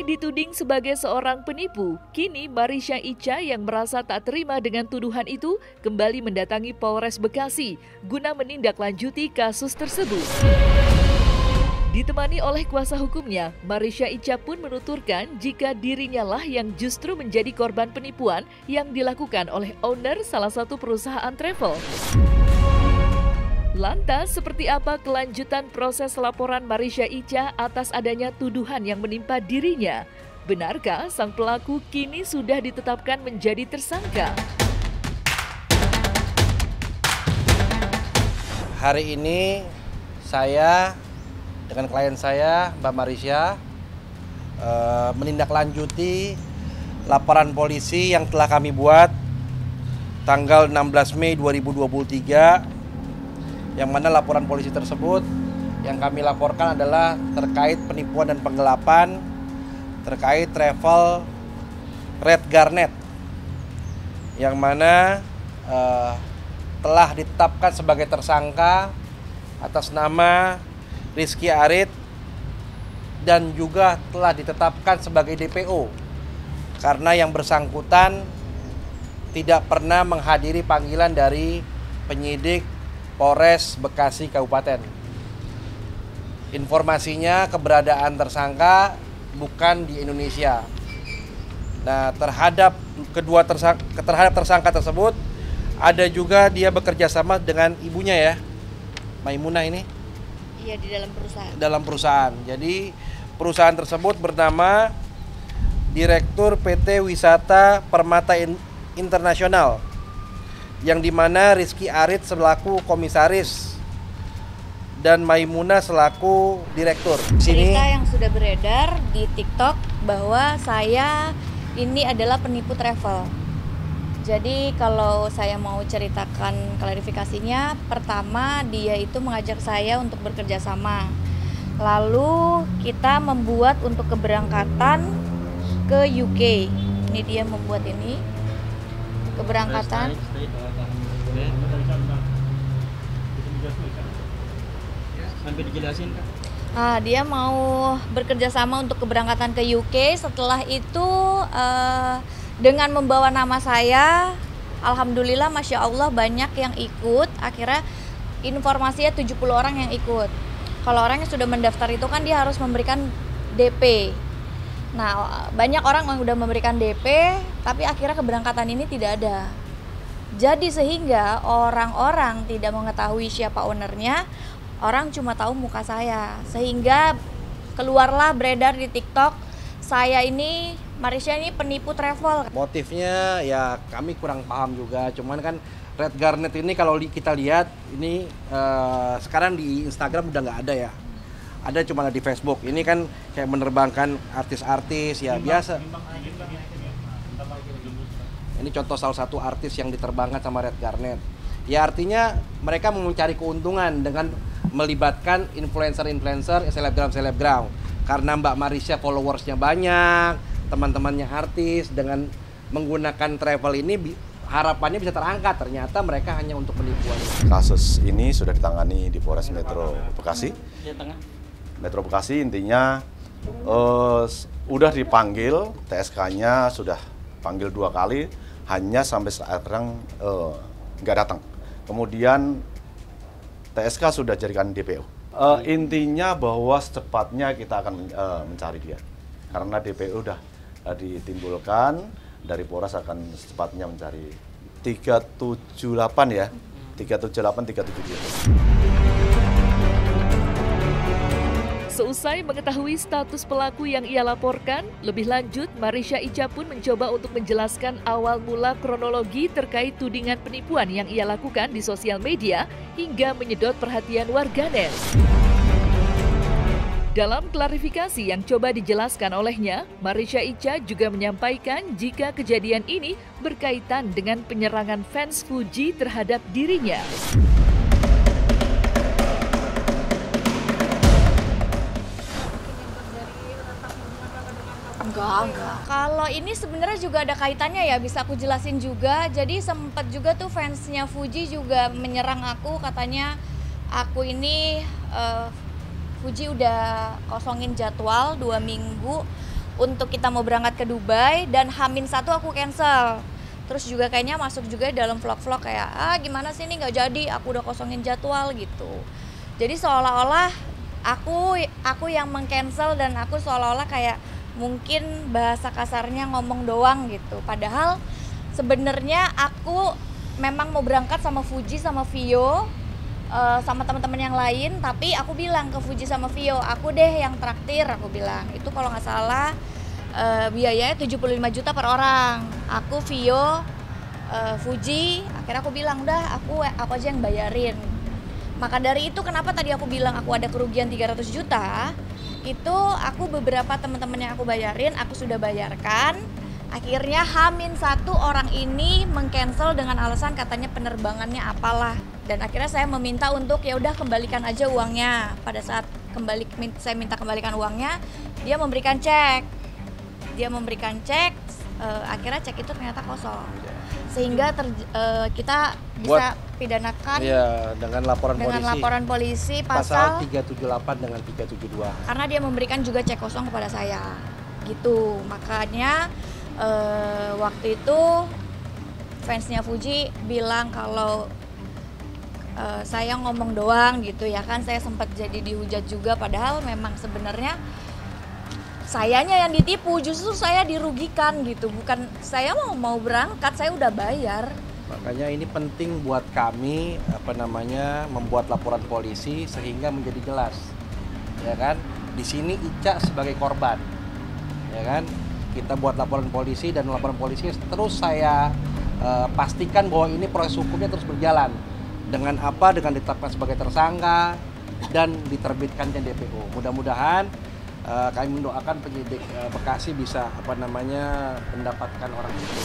Usai dituding sebagai seorang penipu, kini Marisha Icha yang merasa tak terima dengan tuduhan itu kembali mendatangi Polres Bekasi guna menindaklanjuti kasus tersebut. Ditemani oleh kuasa hukumnya, Marisha Icha pun menuturkan jika dirinya lah yang justru menjadi korban penipuan yang dilakukan oleh owner salah satu perusahaan travel. Lantas, seperti apa kelanjutan proses laporan Marisha Icha atas adanya tuduhan yang menimpa dirinya? Benarkah sang pelaku kini sudah ditetapkan menjadi tersangka? Hari ini saya dengan klien saya, Mbak Marisha, menindaklanjuti laporan polisi yang telah kami buat tanggal 16 Mei 2023, yang mana laporan polisi tersebut yang kami laporkan adalah terkait penipuan dan penggelapan terkait travel Red Garnet, yang mana telah ditetapkan sebagai tersangka atas nama Rizky Arit dan juga telah ditetapkan sebagai DPO karena yang bersangkutan tidak pernah menghadiri panggilan dari penyidik Polres Bekasi Kabupaten. Informasinya keberadaan tersangka bukan di Indonesia. Nah, terhadap tersangka tersebut ada juga dia bekerja sama dengan ibunya ya, Maimunah ini. Iya, di dalam perusahaan. Dalam perusahaan. Jadi perusahaan tersebut bernama Direktur PT Wisata Permata Internasional, yang dimana Rizky Arit selaku komisaris dan Maimunah selaku direktur. Cerita yang sudah beredar di TikTok bahwa saya ini adalah penipu travel. Jadi kalau saya mau ceritakan klarifikasinya, pertama dia itu mengajak saya untuk bekerja sama. Lalu kita membuat untuk keberangkatan ke UK. Ini dia membuat ini keberangkatan. Sampai dijelasin Kak. Dia mau bekerja sama untuk keberangkatan ke UK. Setelah itu dengan membawa nama saya, alhamdulillah Masya Allah banyak yang ikut. Akhirnya informasinya 70 orang yang ikut. Kalau orang yang sudah mendaftar itu kan dia harus memberikan DP. Nah, banyak orang yang udah memberikan DP, tapi akhirnya keberangkatan ini tidak ada. Jadi sehingga orang-orang tidak mengetahui siapa ownernya, orang cuma tahu muka saya. Sehingga keluarlah beredar di TikTok, saya ini, Marisha ini penipu travel. Motifnya ya kami kurang paham juga, cuman kan Red Garnet ini kalau kita lihat ini sekarang di Instagram udah nggak ada ya. Ada cuma di Facebook. Ini kan kayak menerbangkan artis-artis ya biasa. Ini contoh salah satu artis yang diterbangkan sama Red Garnet. Ya artinya mereka mau mencari keuntungan dengan melibatkan influencer-influencer, selebgram. Karena Mbak Marisha followersnya banyak, teman-temannya artis, dengan menggunakan travel ini harapannya bisa terangkat. Ternyata mereka hanya untuk penipuan. Kasus ini sudah ditangani di Polres Metro Bekasi. Metro Bekasi intinya udah dipanggil, TSK-nya sudah panggil 2 kali, hanya sampai sekarang nggak datang. Kemudian TSK sudah jadikan DPO. Intinya bahwa secepatnya kita akan mencari dia, karena DPO udah ditimbulkan, dari Polres akan secepatnya mencari 378 ya, 378, 377. Seusai mengetahui status pelaku yang ia laporkan, lebih lanjut Marisha Icha pun mencoba untuk menjelaskan awal mula kronologi terkait tudingan penipuan yang ia lakukan di sosial media hingga menyedot perhatian warganet. Dalam klarifikasi yang coba dijelaskan olehnya, Marisha Icha juga menyampaikan jika kejadian ini berkaitan dengan penyerangan fans Fuji terhadap dirinya. Enggak. Kalau ini sebenarnya juga ada kaitannya ya, bisa aku jelasin juga. Jadi sempat juga tuh fansnya Fuji juga menyerang aku, katanya aku ini Fuji udah kosongin jadwal 2 minggu. untuk kita mau berangkat ke Dubai dan H-1 aku cancel. Terus juga kayaknya masuk juga dalam vlog-vlog kayak gimana sih ini nggak jadi, aku udah kosongin jadwal gitu. Jadi seolah-olah aku yang meng-cancel dan aku seolah-olah kayak mungkin bahasa kasarnya ngomong doang gitu. Padahal sebenarnya aku memang mau berangkat sama Fuji sama Vio sama teman-teman yang lain, tapi aku bilang ke Fuji sama Vio, aku deh yang traktir, aku bilang. Itu kalau nggak salah biayanya 75 juta per orang. Aku, Vio, Fuji, akhirnya aku bilang udah aku aja yang bayarin. Maka dari itu kenapa tadi aku bilang aku ada kerugian 300 juta, itu aku beberapa teman-teman yang aku bayarin, aku sudah bayarkan. Akhirnya H-1 orang ini meng-cancel dengan alasan katanya penerbangannya apalah. Dan akhirnya saya meminta untuk ya udah kembalikan aja uangnya. Pada saat saya minta kembalikan uangnya, dia memberikan cek. Akhirnya cek itu ternyata kosong. Sehingga kita bisa pidanakan dengan laporan polisi pasal 378 dengan 372. Karena dia memberikan juga cek kosong kepada saya. Gitu. Makanya waktu itu fansnya Fuji bilang kalau saya ngomong doang gitu ya kan, saya sempat jadi dihujat juga, padahal memang sebenarnya sayanya yang ditipu, justru saya dirugikan gitu. Bukan saya mau berangkat, saya udah bayar. Makanya ini penting buat kami membuat laporan polisi sehingga menjadi jelas. Ya kan? Di sini Ica sebagai korban. Ya kan? Kita buat laporan polisi dan laporan polisi terus saya pastikan bahwa ini proses hukumnya terus berjalan. Dengan apa? Dengan ditetapkan sebagai tersangka dan diterbitkannya DPO. Mudah-mudahan kami mendoakan penyidik Bekasi bisa mendapatkan orang itu.